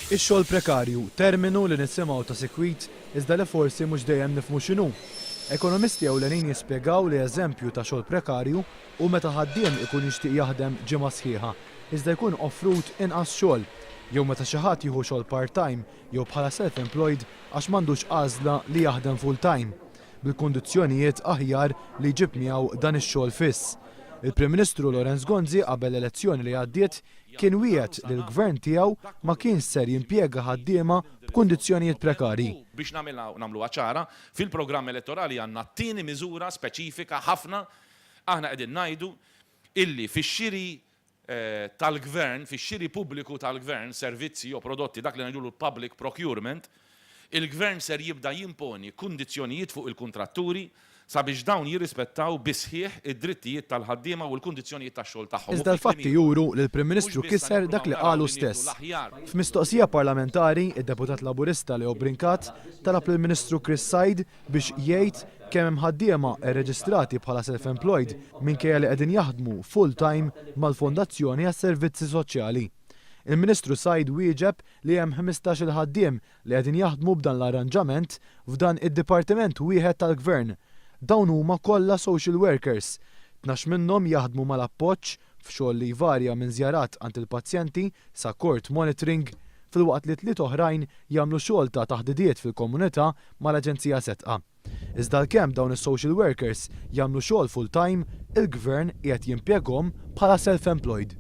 Ix-xogħol prekarju, terminu li nisimgħu ta' sikwit iżda li forsi mhux dejjem nifhmu x'inhu. Ekonomisti ewlenin jispjegaw li eżempju ta' xogħol prekarju u meta ħaddiem ikun jixtieq jaħdem ġimgħa sħiħa iżda jkun offrut inqas xogħol, jew meta xi ħadd jieħu xogħol part-time jew bħala self-employed għax m'għandux għażla li jaħdem full-time, bil-kundizzjonijiet aħjar li jġib miegħu dan ix-xogħol fiss. Il-Prim Ministru Lorenz Gonzi qabel l-elezzjoni li għaddiet kien wiegħed li l-gvern tiegħu ma kienx ser jimpjega ħaddiema b'kundizzjonijiet prekarji. Biex nagħmluha ċara, fil-programm elettorali għandna t-tieni miżura speċifika ħafna aħna qegħdin ngħidu illi fix-xiri tal-gvern, fix-xiri pubbliku tal-gvern, servizzi jew prodotti dak li ngħidu public procurement, il-gvern ser jibda jimponi kundizzjonijiet fuq il-kuntratturi sabiex dawn jirrispettaw bisħieħ id-drittijiet tal-ħaddiema u l-kundizzjonijiet tax-xogħol tagħhom. Iżda l-fatti juru li l-Prim Ministru kisser dak li qalu stess. F'mistoqsija parlamentari, id-deputat Laburista Leo Brincat talab lill-Ministru Chris Said biex jgħid kemm hemm ħaddiema rreġistrati bħala self-employed minkejja li qegħdin jaħdmu full-time mal-Fondazzjoni għas-Servizzi Soċjali. Il-Ministru Said wieġeb li hemm 15-il ħaddiem li qegħdin jaħdmu b'dan l-arranġament f'dan id-dipartiment wieħed tal-Gvern. Dawn huma kollha social workers. 12 minnhom jaħdmu mal-appoġġ f'xogħol li jvarja minn żjarat għand il-pazjenti sa court monitoring filwaqt li 3 oħrajn jagħmlu xogħol ta' taħdidiet fil-komunità mal-Aġenzija Setqa. Iżda l-kemm dawn is-social workers jagħmlu xogħol full-time, il-Gvern qiegħed jimpjegahom bħala self-employed.